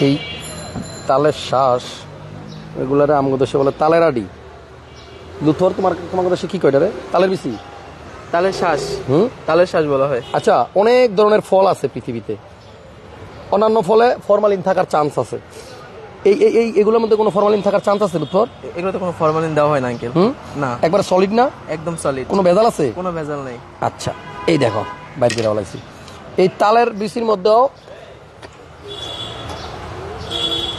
এই তালের শ্বাস, এগুলারে আমগো দেশে বলে তালের আডি। লুথর তোমার দেশে কি কয় রে? তালের বিচি, তালের শ্বাস। তালের শ্বাস বলা হয়। আচ্ছা, অনেক ধরনের ফল আছে পৃথিবীতে, অন্যান্য ফলে ফরমালিন থাকার চান্স আছে। এগুলোর মধ্যে কোনো ফরমালিন থাকার চান্স আছে লুথর? এগুলোতে কোনো ফরমালিন দেওয়া হয় না আঙ্কেল। না, একবার সলিড না? একদম সলিড। কোনো ভেজাল আছে? কোনো ভেজাল নেই। আচ্ছা, এই দেখো বাইরে করে বলাইছি, এই তালের বিচির মধ্যেও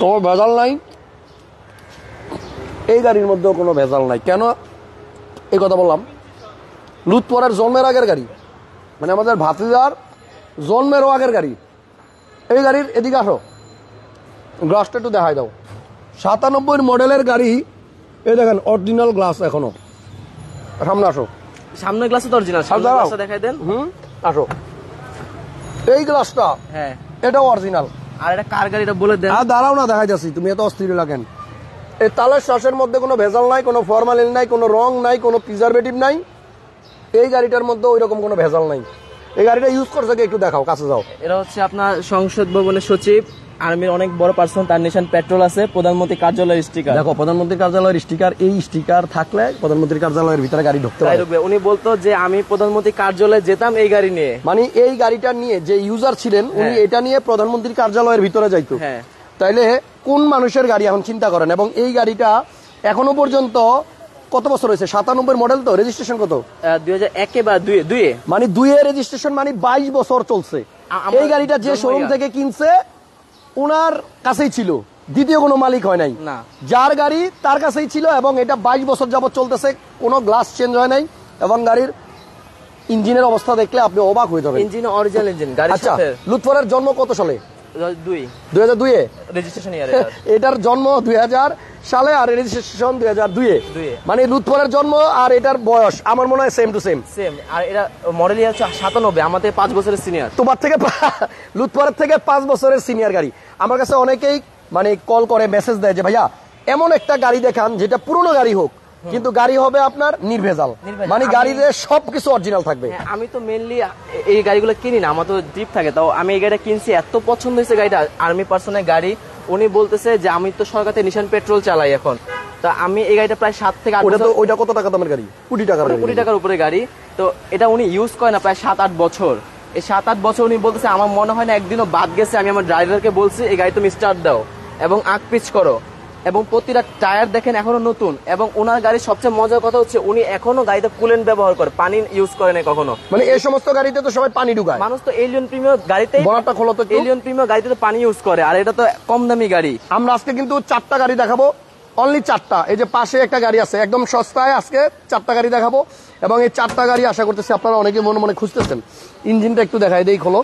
কোনো ভেজাল নাই, এই গাড়ির মধ্যেও কোনো ভেজাল নাই। কেন এই কথা বললাম? লুৎফরের জন্মের আগের গাড়ি, মানে আমাদের ভাতিজার জন্মেরও আগের গাড়ি। এই গাড়ির এদিকে আসো, গ্লাসটা একটু দেখাই দাও। 97 মডেলের গাড়ি, এই দেখেন অরিজিনাল গ্লাস এখনো। সামনে আসো, সামনের গ্লাসে তো অরিজিনাল, সামনের গ্লাসটা দেখাই দেন। আসো, এই গ্লাসটা, হ্যাঁ এটাও অরিজিনাল। আর এটা কার গাড়ি এটা বলে দেন। দাঁড়াও না, দেখাই যাচ্ছি, তুমি এত অস্থির লাগেন। এই তালের শ্বাসের মধ্যে কোনো ভেজাল নাই, কোনো ফরমালিন নাই, কোনো রং নাই, কোনো প্রিজারভেটিভ নাই। এই গাড়িটার মধ্যে ওই রকম কোনো ভেজাল নাই। এই গাড়িটা ইউজ করছে একটু দেখাও, কাছে যাও। এটা হচ্ছে আপনার সংসদ ভবনের সচিব, আর্মির অনেক বড় পার্সন, তার নিশান পেট্রোল আছে, প্রধানমন্ত্রী কার্যালয়ের স্টিকার। দেখো, প্রধানমন্ত্রী কার্যালয়ের স্টিকার, এই স্টিকার থাকলে প্রধানমন্ত্রী কার্যালয়ের ভিতরে গাড়ি ঢুকতে পারবে। উনি বলতো যে আমি প্রধানমন্ত্রী কার্যালয়ে যেতাম এই গাড়ি নিয়ে, মানে এই গাড়িটা নিয়ে যে ইউজার ছিলেন উনি এটা নিয়ে প্রধানমন্ত্রী কার্যালয়ের ভিতরে যাইতো। হ্যাঁ, তাইলে কোন মানুষের গাড়ি এখন চিন্তা করেন। এবং এই গাড়িটা এখনো পর্যন্ত কত বছর হয়েছে? 97 মডেল তো, রেজিস্ট্রেশন কত? 2001 বা 2 মানে 2 রেজিস্ট্রেশন, মানে 22 বছর চলছে। এই গাড়িটা যে শোরুম থেকে কিনছে উনার কাছেই ছিল, দ্বিতীয় কোনো মালিক হয় নাই, যার গাড়ি তার কাছেই ছিল। এবং এটা 22 বছর যাবত চলতেছে, কোনো গ্লাস চেঞ্জ হয় নাই। এবং গাড়ির ইঞ্জিনের অবস্থা দেখলে আপনি অবাক হয়ে যাবেন। ইঞ্জিন অরিজিনাল ইঞ্জিন গাড়ির আচ্ছা, সাথে। লুৎফরের জন্ম কত সালে? 2002 এ রেজিস্ট্রেশন ইয়ার। এটার জন্ম 2000 সালে আর রেজিস্ট্রেশন 2002 এ। মানে লুৎফরের জন্ম আর এটার বয়স আমার মনে হয় সেম টু সেম। আর এটা মডেল ইয়ার 97, আমাদের 5 বছরের সিনিয়র। তোমার থেকে লুৎফরের থেকে 5 বছরের সিনিয়র গাড়ি। আমার কাছে অনেকেই মানে কল করে মেসেজ দেয় যে ভাইয়া এমন একটা গাড়ি দেখান যেটা পুরনো গাড়ি হোক কিন্তু গাড়ি হবে আপনার নির্ভেজাল, মানে গাড়িতে সবকিছু অরিজিনাল থাকবে। আমি তো মেইনলি এই গাড়িগুলো কিনি না, আমার তো ড্রিপ থাকে, তাও আমি এই গাড়িটা কিনছি, এত পছন্দ হয়েছে গাড়িটা। আর্মি পার্সনের গাড়ি, উনি বলতেছে যে আমি তো সরকার থেকে নিশান পেট্রোল চালাই এখন, তা আমি এই গাড়িটা প্রায় 7 থেকে 8 বছর। ওইটা কত টাকা দামের গাড়ি? কোটি টাকার উপরে গাড়ি। তো এটা উনি ইউজ করে না প্রায় 7-8 বছর। এই 7-8 বছর উনি বলতেছে আমার মনে হয় না একদিনও বাদ গেছে আমি আমার ড্রাইভারকে বলছি এই গাড়ি তুমি স্টার্ট দাও এবং আগ পিচ করো, এবং প্রতিটা টায়ার দেখেন এখনো নতুন। এবং ওনার গাড়ির সবচেয়ে মজার কথা হচ্ছে উনি এখনো গাড়িতে কুলেন্ট ব্যবহার করে, পানি ইউজ করে না কখনো। মানে এই সমস্ত গাড়িতে তো সবাই পানি ঢুকায়, মানুষ তো এলিয়ন প্রিমিয়ার গাড়িতে, বড়টা খোলো তো, এলিয়ন প্রিমিয়ার গাড়িতে তো পানি ইউজ করে, আর এটা তো কম দামি গাড়ি। আমরা আজকে কিন্তু 4টা গাড়ি দেখাবো, অনলি 4টা। এই যে পাশে একটা গাড়ি আছে একদম সস্তায়, আজকে 4টা গাড়ি দেখাবো। এবং এই 4টা গাড়ি আশা করতেছি আপনারা অনেকে মনে মনে খুঁজতেছেন। ইঞ্জিনটা একটু দেখাই দেই, খোলো।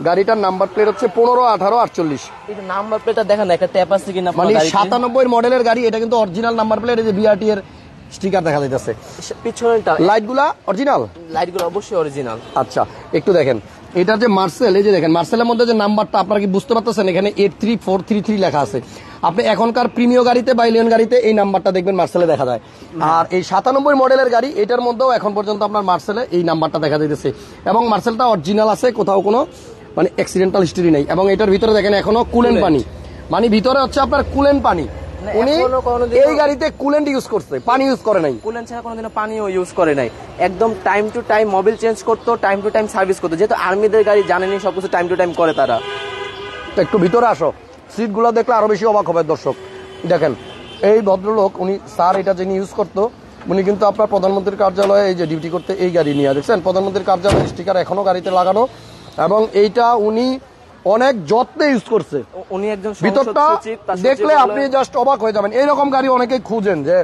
গাড়িটার নাম্বার প্লেট হচ্ছে 15, 18, 48। এই যে নাম্বার প্লেটটা দেখেন একটা ট্যাপ আছে কিনা, মানে 97 মডেলের গাড়ি, এটা কিন্তু অরিজিনাল নাম্বার প্লেট। এই যে বিআরটি এর স্টিকার দেখা যাইতেছে, পিছনেরটা লাইটগুলা অরিজিনাল, লাইটগুলো অবশ্যই অরিজিনাল। আচ্ছা, একটু দেখেন এটা যে মার্সেল, এই যে দেখেন মার্সেলের মধ্যে যে নাম্বারটা আপনারা কি বুঝতে পারতেছেন? এখানে 83433 লেখা আছে। আপনি এখনকার প্রিমিয়ার গাড়িতে বা এলিয়ন গাড়িতে এই নাম্বারটা দেখবেন মার্সেলে দেখা যায়। আর এই 97 মডেলের গাড়ি, এটার মধ্যেও এখন পর্যন্ত আপনার মার্সেলে এই নাম্বারটা দেখা যাইতেছে। এবং মার্সেলটা অরিজিনাল আছে, কোথাও কোনো মানে অ্যাক্সিডেন্টাল হিস্টরি নেই। এবং এটার ভিতরে দেখেন এখনো কুলেন্ট পানি, মানে ভিতরে হচ্ছে আপনার কুলেন্ট পানি। উনি এই গাড়িতে কুলেন্ট ইউজ করছে, পানি ইউজ করে নাই। কুলেন্ট ছাড়া কোনোদিনও পানিও ইউজ করে নাই। একদম time to time Mobil change করতো, টাইম টু টাইম সার্ভিস করতো। যেহেতু আর্মিদের গাড়ি জানেনি সবকিছু টাইম টু টাইম করে তারা। একটু ভিতরে আসো, সিটগুলো দেখলে আরো বেশি অবাক হবে দর্শক। দেখেন এই ভদ্রলোক, উনি স্যার এটা যিনি ইউজ করতো, উনি কিন্তু আপনার প্রধানমন্ত্রীর কার্যালয়ে এই যে ডিউটি করতে এই গাড়ি নিয়ে দেখছেন, প্রধানমন্ত্রীর কার্যালয়ের স্টিকার এখনো গাড়িতে লাগানো। এবং এইটা উনি অনেক যত্নে ইউজ করছে। উনি একজন ভিতরটা দেখলে আপনি জাস্ট অবাক হয়ে যাবেন। এইরকম গাড়ি অনেকেই খুঁজেন যে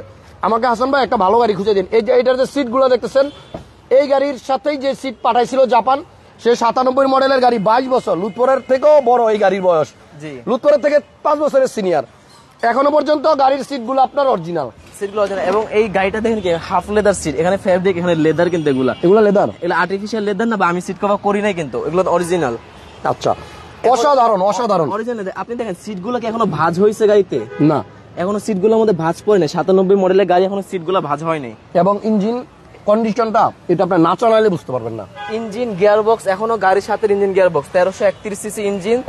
আমাকে হাসান ভাই একটা ভালো গাড়ি খুঁজে দিন। এই যে এটার যে সিট গুলো দেখতেছেন, এই গাড়ির সাথেই যে সিট পাঠাইছিল জাপান, সে 97 মডেলের গাড়ি, 22 বছর। লুৎফরের থেকেও বড় এই গাড়ির বয়স, লুৎফরের থেকে 5 বছরের সিনিয়র। এখনো পর্যন্ত গাড়ির সিট গুলো আপনার অরিজিনাল, সিটগুলো অরিজিনাল। এবং এই গাড়িটা দেখেন কি হাফ লেদার সিট, এখানে ফেব্রিক, এখানে লেদার, কিন্তু এগুলো লেদার, এগুলো আর্টিফিশিয়াল লেদার না, বা আমি সিট কভার করি নাই, কিন্তু এগুলো অরিজিনাল। আচ্ছা, অসাধারণ অসাধারণ অরিজিনাল। আপনি দেখেন সিটগুলো কি এখনো ভাঁজ হয়েছে গাড়িতে? না, এখনো সিটগুলোর মধ্যে ভাঁজ পড়ে নাই। 97 মডেলের গাড়ি এখনো সিটগুলো ভাঁজ হয়নি। এবং ইঞ্জিন কন্ডিশনটা এটা আপনি না চালালে বুঝতে পারবেন না। ইঞ্জিন গিয়ার বক্স এখনো গাড়ির সাথে engine gear box 1331 CC engine,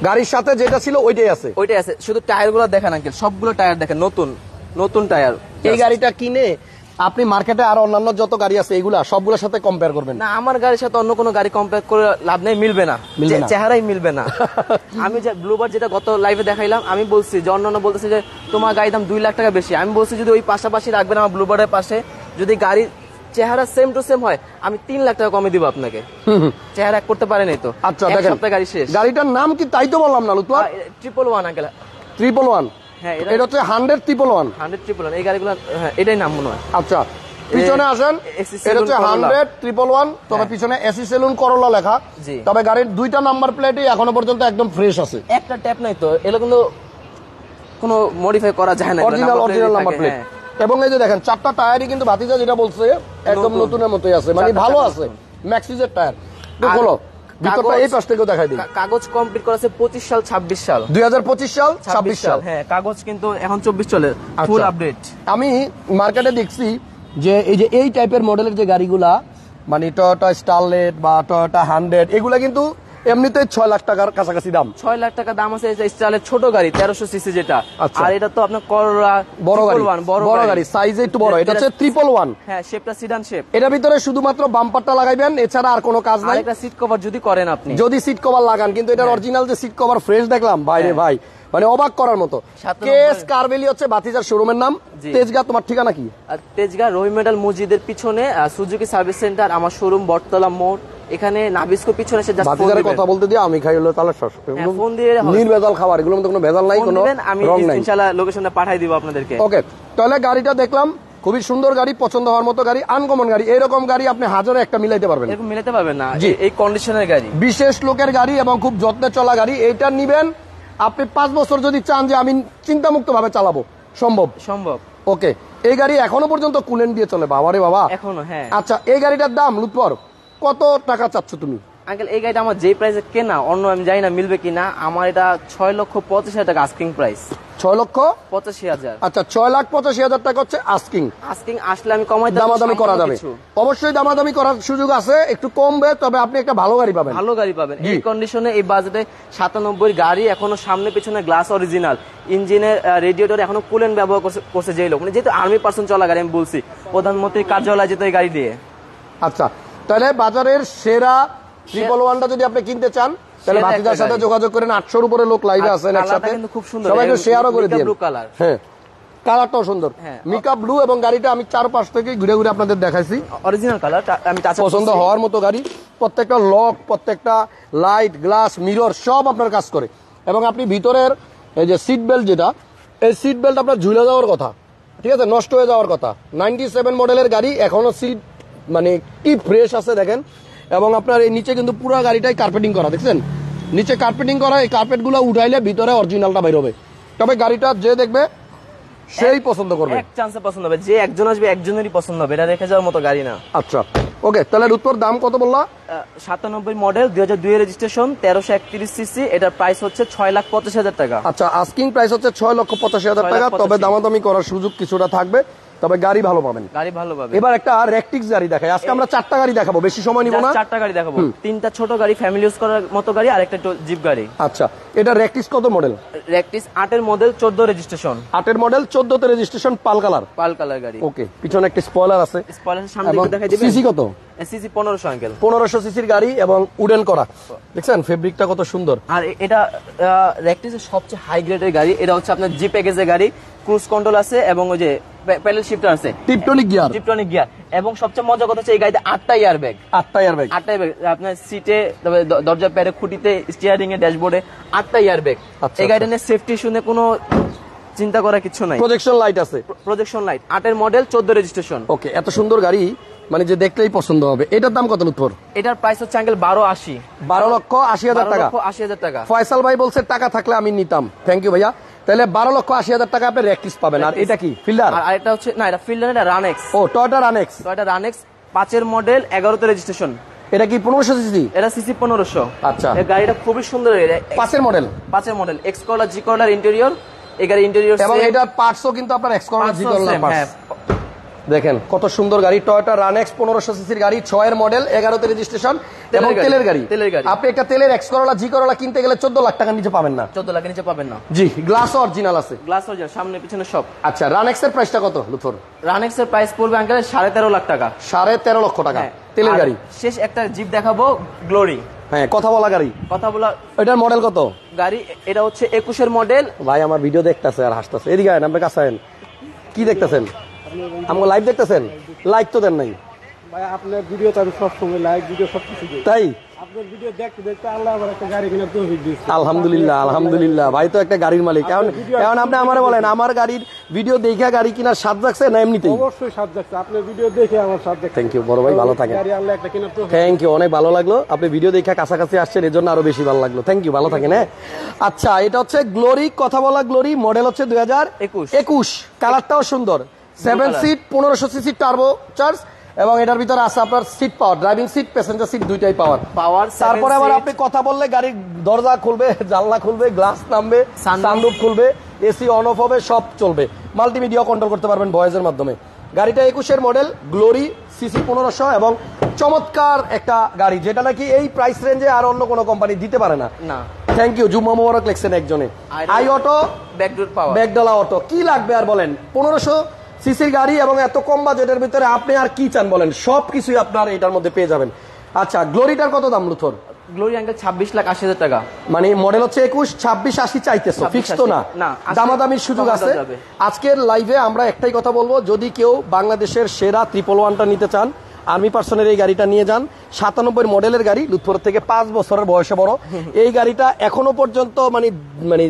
গাড়ির সাথে যেটা ছিল ওইটাই আছে। ওইটাই আছে, শুধু টায়ার গুলো দেখেন আঙ্কেল, সবগুলো টায়ার দেখেন নতুন নতুন টায়ার। এই গাড়িটা কিনে আপনি মার্কেটে আর অন্যান্য যত গাড়ি আছে এগুলা সবগুলোর সাথে কম্পেয়ার করবেন না, আমার গাড়ির সাথে অন্য কোনো গাড়ি কম্পেয়ার করে লাভ নেই, মিলবে না, চেহারাই মিলবে না। আমি যে ব্লুবার্ড যেটা গত লাইভে দেখাইলাম, আমি বলছি যে অন্যান্য বলতেছে যে তোমার গাড়ির দাম 2 লাখ টাকা বেশি, আমি বলছি যদি ওই পাশাপাশি রাখবেন আমার ব্লুবার্ডের পাশে, যদি গাড়ির চেহারা সেম টু সেম হয় আমি 3 লাখ টাকা কমে দিব আপনাকে। চেহারা এক করতে পারেনি তো। আচ্ছা এক দেখেন সপ্তাহে গাড়ি শেষ। গাড়িটার নাম কি তাই তো বললাম না লুৎফর? 111 আঙ্কেল। 111? হ্যাঁ, এটা হচ্ছে 100 100 এই গাড়িগুলো, হ্যাঁ এটাই নাম মনে হয়। আচ্ছা পিছনে আসেন, এটা হচ্ছে 100 তবে পিছনে এসি সেলুন করলা লেখা। তবে গাড়ির 2টা নাম্বার প্লেটই এখনো পর্যন্ত একদম ফ্রেশ আছে, একটা ট্যাপ নাই তো, এগুলো কিন্তু কোনো মডিফাই করা যায় না, অরিজিনাল নাম্বার প্লেট। এবং এই যে দেখেন 4টা টায়ারই কিন্তু ভাতিজা যেটা বলছে একদম নতুনের মতোই আছে, মানে ভালো আছে, ম্যাক্সিজের টায়ার। তো খোলো ভিতরটা, এই পাশ থেকেও দেখাই দিই। কাগজ কমপ্লিট করা আছে 25 সাল 26 সাল, 2025 সাল 26 সাল। হ্যাঁ কাগজ কিন্তু এখন 24 চলে, ফুল আপডেট। আমি মার্কেটে দেখছি যে এই টাইপের মডেলের যে গাড়িগুলা, মানে টয়োটা স্টারলেট বা টয়োটা 100, এগুলা কিন্তু এমনিতে 6 লাখ টাকার কাছাকাছি দাম। 6 লাখ টাকা দাম আছে স্টাইলের ছোট গাড়ি 1300 সিসি যেটা। আর এটা তো আপনার করলা বড় গাড়ি, সাইজে একটু বড়। এটা হচ্ছে 111। হ্যাঁ, শেপটা সিডান শেপ। এটার ভিতরে শুধুমাত্র বাম্পারটা লাগাইবেন, এছাড়া আর কোনো কাজ নাই। একটা সিট কভার যদি করেন আপনি, যদি সিট কভার লাগান, কিন্তু এটার অরিজিনাল যে সিট কভার ফ্রেশ দেখলাম বাইরে ভাই, মানে অবাক করার মতো। কেস কারভেলি হচ্ছে ভাতিজার শোরুমের নাম। তেজগাঁ, তোমার ঠিকানা কি? তেজগাঁ রহিম মেটাল মসজিদের পিছনে সুজুকি সার্ভিস সেন্টার, আমার শোরুম বটতলা মোড়, এখানে নাবিস্কো পিছনে এসে জাস্ট ভাতিজার কথা বলতে দিয়ে আমি খাই হলো তাহলে ফোন দিয়ে নির্ভেজাল খাবার, এগুলোর মধ্যে কোনো ভেজাল নাই, কোনো আমি রং নাই। ইনশাআল্লাহ লোকেশনটা পাঠিয়ে দিব আপনাদেরকে। ওকে, তাহলে গাড়িটা দেখলাম খুবই সুন্দর গাড়ি, পছন্দ হওয়ার মতো গাড়ি, আনকমন গাড়ি। এরকম গাড়ি আপনি হাজারে একটা মিলাইতে পারবেন, এরকম মিলাতে পারবেন না এই কন্ডিশনের গাড়ি। বিশেষ লোকের গাড়ি এবং খুব যত্নে চলা গাড়ি। এইটা নিবেন আপনি 5 বছর যদি চান যে আমি চিন্তামুক্ত ভাবে চালাবো, সম্ভব। ওকে, এই গাড়ি এখনো পর্যন্ত কুলেন্ট দিয়ে চলে, বাবারে বাবা এখনো। হ্যাঁ, আচ্ছা এই গাড়িটার দাম লুৎফর কত টাকা চাচ্ছ তুমি? আঙ্কেল এই গাড়িটা আমার যে প্রাইসে কেনা, অন্য আমি জানি না মিলবে কিনা, আমার এটা 6,85,000 টাকা আস্কিং প্রাইস। 6,85,000? আচ্ছা 6,85,000 টাকা হচ্ছে আস্কিং। আসলে আমি কমাই দামাদামি করা যাবে, অবশ্যই দামাদামি করার সুযোগ আছে, একটু কমবে, তবে আপনি একটা ভালো গাড়ি পাবেন। এই কন্ডিশনে এই বাজেটে 97 গাড়ি, এখনো সামনে পিছনে গ্লাস অরিজিনাল, ইঞ্জিনের রেডিয়েটর এখনো কুলেন্ট ব্যবহার করছে যে লোক, মানে যেহেতু আর্মি পার্সন চলা গাড়ি, আমি বলছি প্রধানমন্ত্রীর কার্যালয় যেত এই গাড়ি দিয়ে। আচ্ছা, তাহলে বাজারের সেরা 111টা যদি আপনি কিনতে চান, তাহলে ভাতিজার সাথে যোগাযোগ করেন। 800-র উপরে লোক লাইভে আছেন একসাথে, খুব সুন্দর, সবাই একটু শেয়ারও করে দিন। হ্যাঁ, কালারটাও সুন্দর, মিকা ব্লু, এবং গাড়িটা আমি 4-5 থেকে ঘুরে ঘুরে আপনাদের দেখাইছি। অরিজিনাল কালার, আমি পছন্দ হওয়ার মতো গাড়ি। প্রত্যেকটা লক, প্রত্যেকটা লাইট, গ্লাস, মিরর সব আপনার কাজ করে। এবং আপনি ভিতরের এই যে সিট বেল্ট, যেটা এই সিট বেল্ট আপনার ঝুলে যাওয়ার কথা, ঠিক আছে, নষ্ট হয়ে যাওয়ার কথা। 97 মডেলের গাড়ি, এখনো সিট মানে কি ফ্রেশ আছে দেখেন। এবং আপনার এই নিচে কিন্তু পুরো গাড়িটাই কার্পেটিং করা, দেখছেন নিচে কার্পেটিং করা। এই কার্পেট গুলো উঠাইলে ভিতরে অরিজিনালটা বের হবে। তবে গাড়িটা যে দেখবে সেই পছন্দ করবে, এক চান্সে পছন্দ হবে, যে একজন আসবে একজনেরই পছন্দ হবে, এটা রেখে যাওয়ার মতো গাড়ি না। আচ্ছা ওকে, তাহলে উত্তর দাম কত বললা? 97 মডেল, 2002 রেজিস্ট্রেশন, 1331 সিসি, এটার প্রাইস হচ্ছে 6,85,000 টাকা। আচ্ছা, আস্কিং প্রাইস হচ্ছে 6,85,000 টাকা, তবে দামাদামি করার সুযোগ কিছুটা থাকবে, তবে গাড়ি ভালো পাবেন। এবার একটা রেকটিক্স গাড়ি দেখাই। আজকে আমরা 4টা গাড়ি দেখাবো, বেশি সময় নিব না। 4টা গাড়ি দেখাবো, 3টা ছোট গাড়ি ফ্যামিলি ইউজ করার মতো গাড়ি, আর একটা জিপ গাড়ি। আচ্ছা, এটা রেকটিক্স কত মডেল? রেকটিক্স 8 মডেল, 14 রেজিস্ট্রেশন। 8 মডেল, 14 রেজিস্ট্রেশন, পাল কালার গাড়ি। ওকে, পিছনে একটা স্পয়লার আছে, স্পয়লারের সামনে দিকে দেখাই দিবেন। সিসি কত? CC 1500 uncle. 1500 সিসির গাড়ি এবং উডেন করা, দেখছেন ফেব্রিকটা কত সুন্দর। আর এটা রেকটিক্সের সবচেয়ে হাই গ্রেডের গাড়ি। এটা হচ্ছে আপনার জি প্যাকেজের গাড়ি, ক্রুজ কন্ট্রোল আছে এবং ওই যে প্যাডেল শিফটার আছে, টিপটনিক গিয়ার। এবং সবচেয়ে মজা কথা হচ্ছে এই গাড়িতে 8টা এয়ারব্যাগ। আপনার সিটে, দরজা প্যাডে, খুঁটিতে, স্টিয়ারিং এ, ড্যাশবোর্ডে 8টা এয়ারব্যাগ। এই গাড়িটা নিয়ে সেফটি শুনে কোনো চিন্তা করার কিছু নাই। প্রজেকশন লাইট আছে, 8 মডেল, 14 রেজিস্ট্রেশন। ওকে, এত সুন্দর গাড়ি মানে যে দেখলেই পছন্দ হবে। এটার দাম কত লুৎফর? এটার প্রাইস হচ্ছে আঙ্কেল 12,80,000 টাকা। 12,80,000 টাকা। ফয়সাল ভাই বলছে টাকা থাকলে আমি নিতাম। থ্যাংক ইউ ভাইয়া। তাহলে 12,80,000 টাকা আপনি রেকটিক্স পাবেন। আর এটা কি ফিল্ডার? আর এটা হচ্ছে না, এটা ফিল্ডার, এটা রানেক্স। ও, টয়োটা রানেক্স। 5 model, 11 registration. এটা কি 1500 সিসি? এটা সিসি 1500। আচ্ছা, এই গাড়িটা খুবই সুন্দর। 5 মডেল, এক্স করলা, জি করলার ইন্টেরিয়র। এই গাড়ির ইন্টেরিয়র এবং এটার পার্টসও কিন্তু আপনার এক্স করলা, জি করলা পার্টস। দেখেন কত সুন্দর গাড়ি, টয়োটা রানেক্স 1500 সিসির গাড়ি, 6 মডেল, 11তে রেজিস্ট্রেশন এবং তেলের গাড়ি। আপনি একটা তেলের এক্স করোলা জি করোলা কিনতে গেলে 14 লাখ টাকার নিচে পাবেন না। 14 লাখের নিচে পাবেন না। জি, গ্লাস অরিজিনাল আছে, গ্লাস অরিজিনাল, সামনে পিছনে সব। আচ্ছা, রানেক্স এর প্রাইসটা কত লুথর? রানেক্স এর প্রাইস পড়বে আঙ্কেল 13.5 লাখ টাকা। 13.5 লক্ষ টাকা তেলের গাড়ি। শেষ একটা জিপ দেখাবো, গ্লোরি। হ্যাঁ, কথা বলা গাড়ি। কথা বলা। এটার মডেল কত? গাড়ি এটা হচ্ছে 21 এর মডেল। ভাই আমার ভিডিও দেখতেছে আর হাসতেছে, এদিকে আয়, আপনি কাছে আয়েন। কি দেখতেছেন? আমাকে লাইভ দেখতেছেন? লাইক তো দেন নাই ভাই, আপনার ভিডিও তো আমি সবসময় লাইক ভিডিও সবকিছু দিই। তাই আপনার ভিডিও দেখতে দেখতে আল্লাহ আমার একটা গাড়ি কেনার তৌফিক দিয়েছে। আলহামদুলিল্লাহ, আলহামদুলিল্লাহ। ভাই তো একটা গাড়ির মালিক। এখন আপনি আমারে বলেন, আমার গাড়ির ভিডিও দেখে গাড়ি কিনার স্বাদ জাগছে না এমনিতেই? অবশ্যই স্বাদ জাগছে, আপনার ভিডিও দেখে আমার স্বাদ জাগছে। থ্যাংক ইউ বড় ভাই, ভালো থাকেন। গাড়ি আল্লাহ একটা কেনার তৌফিক। থ্যাংক ইউ, অনেক ভালো লাগলো। আপনি ভিডিও দেখে কাছাকাছি আসছেন, এর জন্য আরো বেশি ভালো লাগলো। থ্যাংক ইউ, ভালো থাকেন। হ্যাঁ, আচ্ছা, এটা হচ্ছে গ্লোরি, কথা বলা গ্লোরি, মডেল হচ্ছে 2021। কালারটাও সুন্দর, 7 সিট 1500 সিসি টার্বো চার্জ এবং এটার ভিতরে আছে আপনার seat power, driving seat, passenger seat দুইটাই পাওয়ার। তারপরে আবার আপনি কথা বললে গাড়ির দরজা খুলবে, জানলা খুলবে, গ্লাস নামবে, সানরুফ খুলবে, এসি অন অফ হবে, সব চলবে। মাল্টিমিডিয়া কন্ট্রোল করতে পারবেন ভয়েসের মাধ্যমে। গাড়িটা 21 মডেল, গ্লোরি, সিসি 1500 এবং চমৎকার একটা গাড়ি, যেটা নাকি এই প্রাইস রেঞ্জে আর অন্য কোনো কোম্পানি দিতে পারে না। থ্যাংক ইউ, জুম্মা মোবারক লেখছেন একজনে। আই অটো ব্যাকডালা অটো, কি লাগবে আর বলেন? 1500 সিসির গাড়ি এবং এত কম বাজেটের ভিতরে আপনি আর কি চান বলেন? সবকিছুই আপনার এটার মধ্যে পেয়ে যাবেন। আচ্ছা, গ্লোরিটার কত দাম লুথর? গ্লোরি আঙ্কেল 26,80,000 টাকা। মানে মডেল হচ্ছে 21, 26-80 চাইতেছো, ফিক্স তো না? দামাদামির সুযোগ আছে। আজকের লাইভে আমরা একটাই কথা বলবো, যদি কেউ বাংলাদেশের সেরা 111টা নিতে চান, আর্মি পার্সনের এই গাড়িটা নিয়ে যান। 97 মডেলের গাড়ি, লুৎফর থেকে 5 বছরের বয়সে বড়। এই গাড়িটা এখনো পর্যন্ত মানে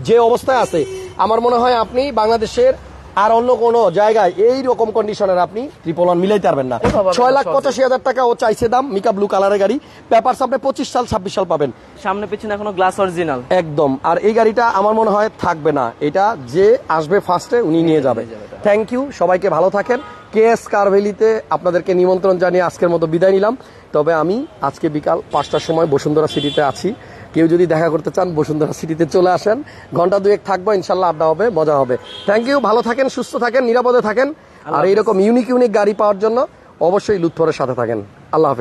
যে অবস্থায় আছে, আমার মনে হয় আপনি বাংলাদেশের আর অন্য কোন জায়গায় এই রকম কন্ডিশনের আপনি 111 মিলাইতে পারবেন না। 6,85,000 টাকা ও চাইছে দাম। মিকা ব্লু কালারের গাড়ি, পেপারস আপনি 25 সাল 26 সাল পাবেন। সামনে পিছনে এখনো গ্লাস অরিজিনাল একদম। আর এই গাড়িটা আমার মনে হয় থাকবে না, এটা যে আসবে ফার্স্টে উনি নিয়ে যাবে। থ্যাংক ইউ, সবাইকে ভালো থাকেন। কেএস কার ভ্যালিতে আপনাদেরকে নিমন্ত্রণ জানিয়ে আজকের মতো বিদায় নিলাম। তবে আমি আজকে বিকাল 5টার সময় বসুন্ধরা সিটিতে আছি। কেউ যদি দেখা করতে চান বসুন্ধরা সিটিতে চলে আসেন, ঘন্টা 2-1 থাকবো, ইনশাল্লাহ আড্ডা হবে, মজা হবে। থ্যাংক ইউ, ভালো থাকেন, সুস্থ থাকেন, নিরাপদে থাকেন। আর এইরকম ইউনিক গাড়ি পাওয়ার জন্য অবশ্যই লুৎফরের সাথে থাকেন। আল্লাহ হাফেজ।